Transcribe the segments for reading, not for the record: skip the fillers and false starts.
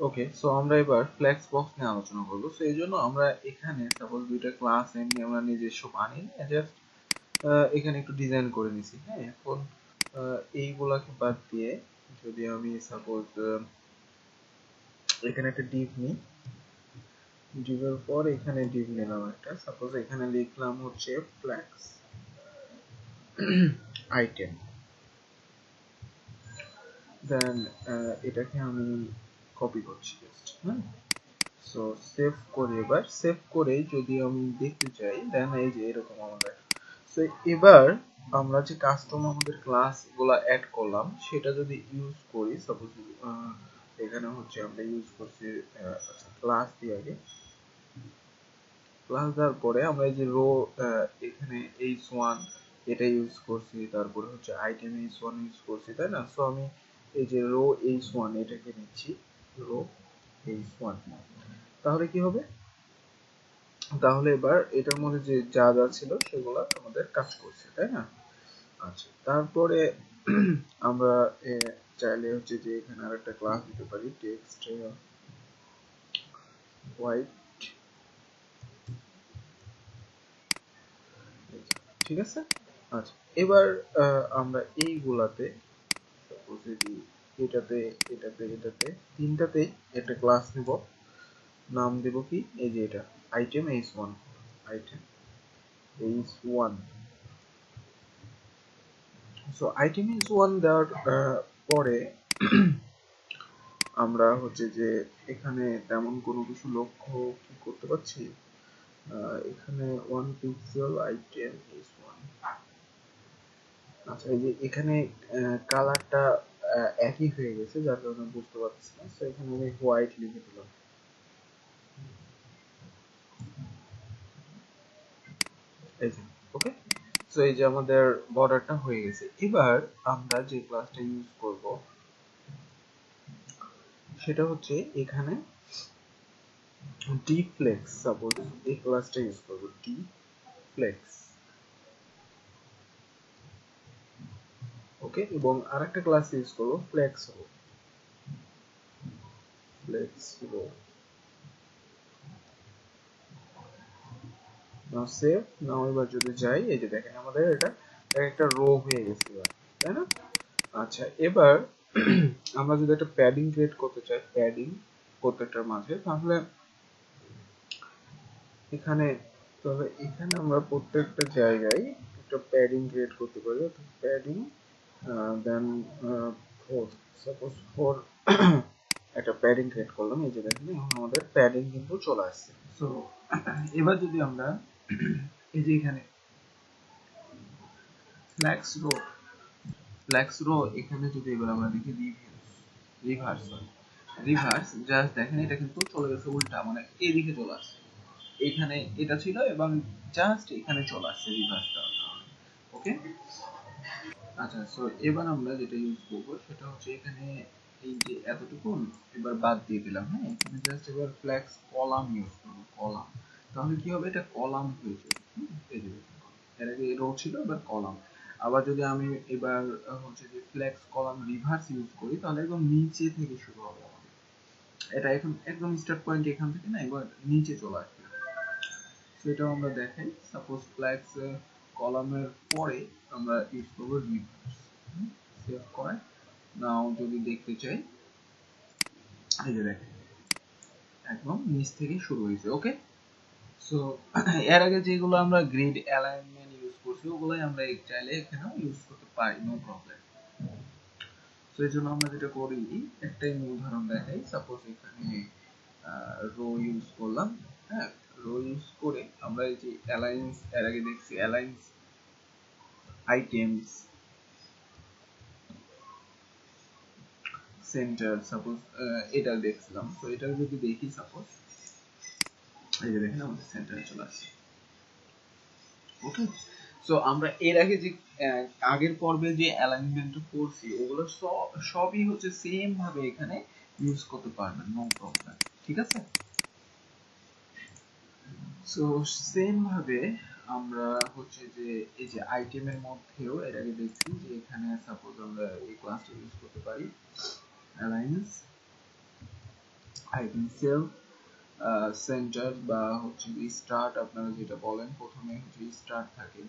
ওকে, so আমরা এবার flakes box নিয়ে আলোচনা করবো। সো এই জন্য আমরা এখানে সাপোজ দুইটা ক্লাস এমনি আমরা নিজস্ব বানিয়ে জাস্ট এখানে একটু ডিজাইন করে নিছি। হ্যাঁ, এখন এইগুলাকে বাদ দিয়ে যদি আমি সাপোজ এখানে একটা ডিভ নিই, ডিভের পর এখানে ডিভ নিলাম একটা, সাপোজ এখানে লিখলাম হচ্ছে ফ্লেক্স আইটেম, দেন এটাকে আমি কপি করছি জাস্ট। হ্যাঁ, সো সেভ করি। এবার সেভ করে যদি আমি দেখতে চাই দেন এই যে এরকম আমাদের। সো এবার আমরা যে কাস্টম আমাদের ক্লাস গুলা অ্যাড করলাম সেটা যদি ইউজ করি, সাপোজ এখানে হচ্ছে আমরা ইউজ করছি ক্লাস দিয়ে আগে, ক্লাস দেওয়ার পরে আমরা এই যে রো এখানে h1 এটা ইউজ করছি, তারপরে হচ্ছে আইটেম h1 ইউজ করছি, তাই না? সো আমি এই যে রো h1 এটাকে নিচ্ছি, রো h1, তাহলে কি হবে, তাহলে এবার এটার মধ্যে যে যা যা ছিল সেগুলো আমাদের কাজ করছে, তাই না? আচ্ছা, তারপরে আমরা চাইলে হচ্ছে যে এখানে আরেকটা ক্লাস দিতে পারি, টেক্সট হোয়াইট, ঠিক আছে। আচ্ছা, এবার আমরা এইগুলাতে সাপোজ এটাতে এটাতে এটাতে তিনটাতেই একটা ক্লাস নিব, নাম দেব কি, এই যে এটা item h1, item h1। So item h1 দেওয়ার পরে আমরা হচ্ছে যে এখানে তেমন কোনো কিছু লক্ষ্য কি করতে পারছি, এখানে 1 পিক্সেল আইটেম h1। আচ্ছা, এই যে এখানে কালারটা একই হয়ে গেছে যার কারণে বুঝতে পারছি না, সো এখানে আমি হোয়াইট লিখে দিলাম, এই যে। ওকে, সো এই যে আমাদের বর্ডারটা হয়ে গেছে। এবার আমরা যে ক্লাসটা ইউজ করব সেটা হচ্ছে এখানে ডিফ্লেক্স, সাপোজ এই ক্লাসটা ইউজ করব ডিফ্লেক্স। ওকে, এবং আরেকটা ক্লাস ইউজ করব ফ্লেক্স রো, ফ্লেক্স রো। নাও সেভ, নাও এবার যদি যাই এই যে দেখেন আমাদের এটা একটা রো হয়ে গেছে এবার, তাই না? আচ্ছা, এবার আমরা যদি একটা প্যাডিং ক্রিয়েট করতে চাই, প্যাডিং প্রত্যেকটার মাঝে, তাহলে এখানে, তবে এখানে আমরা প্রত্যেকটা জায়গায় একটা প্যাডিং ক্রিয়েট করতে পারি, প্যাডিং দেন 4, সাপোজ 4 একটা প্যাডিং ক্রিয়েট করলাম, এই যে দেখেন এখন আমাদের প্যাডিং কিন্তু চলে আসছে। সো এবার যদি আমরা এই যে এখানে ফ্ল্যাক্স রো, ফ্ল্যাক্স রো এখানে যদি এবার আমরা দেখি রিভার্স, রিভার্স জাস্ট দেখেন এটা কিন্তু চলে গেছে উল্টা, মানে এদিকে চলে আসছে, এখানে এটা ছিল এবং জাস্ট এখানে চলে আসছে রিভার্স দেওয়ার কারণে। ওকে, আচ্ছা, সো এবার আমরা যেটা ইউজ করব সেটা হচ্ছে এখানে এই যে এতটুকু এবার বাদ দিয়ে দিলাম। হ্যাঁ, এখানে জাস্ট এবার ফ্ল্যাক্স কলাম ইউজ করব, কলাম। তাহলে কি হবে, এটা কলাম হয়ে যাবে। এই যে এর আগে রো ছিল, এবার কলাম। আবার যদি আমি এবার হচ্ছে যে ফ্ল্যাক্স কলাম রিভার্স ইউজ করি তাহলে একদম নিচে থেকে শুরু হবে আমাদের। এটা এখন একদম স্টার্ট পয়েন্ট এখান থেকে না, এবার নিচে চলে আসবে। সেটাও আমরা দেখাই, সাপোজ ফ্ল্যাক্স কলামের পরে আমরা ইউজ করব রিভার্স। সেভ করে নাও যদি দেখতে চাই, এই যে দেখেন একদম নিচ থেকে শুরু হয়েছে। ওকে, সো এর আগে যেগুলো আমরা গ্রিড অ্যালাইনমেন্ট ইউজ করছি ওগুলাই আমরা চাইলে এখানেও ইউজ করতে পারি, নো প্রবলেম। সো এই জন্য আমরা যেটা করি, একটাই উদাহরণ দেখাই, সাপোজ এখানে রো ইউজ করলাম। হ্যাঁ, রো ইউজ করে আমরা এই যে অ্যালাইন্স, এর আগে দেখছি অ্যালাইন্স আইটেমস সেন্টার, সাপোজ এটা দেখছিলাম। তো এটা যদি দেখি, সাপোজ এই যে দেখেন আমাদের সেন্টারে চলে আসছে। ওকে, সো আমরা এর আগে যে আগের পর্বে যে অ্যালাইনমেন্ট করছি ওগুলো সবই হচ্ছে সেম ভাবে এখানে ইউজ করতে পারবেন, নো প্রবলেম। ঠিক আছে, সো সেম ভাবে আমরা হচ্ছে যে এই যে আইটেমের মধ্যেও এর আগে দেখছি যে এখানে সাপোজ আমরা এই ক্লাসটা ইউজ করতে পারি অ্যালাইন্স হাইফেন সেলফ সেন্টার বা হচ্ছে স্টার্ট, আপনারা যেটা বলেন প্রথমে হচ্ছে স্টার্ট থাকে,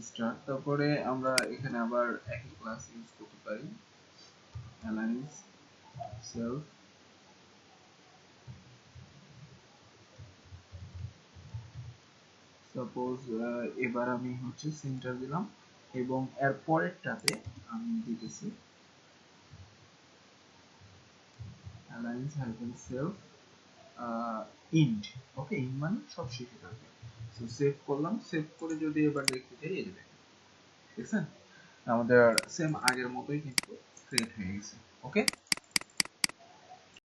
স্টার্ট। তারপরে আমরা এখানে আবার একই ক্লাস ইউজ করতে পারি, অ্যালায়েন্স সেলফ। সাপোজ এবার আমি হচ্ছে সেন্টার দিলাম এবং এর পরেরটাতে আমি দিতেছি অ্যালায়েন্স হাইফেন সেলফ ইন্ড। ওকে, ইন্ড মানে সব শেষে থাকবে। সো সেভ করলাম, সেভ করে যদি এবার দেখতে যাই, এই যে দেখছেন আমাদের সেম আগের মতোই কিন্তু ক্রিয়েট হয়ে গেছে। ওকে।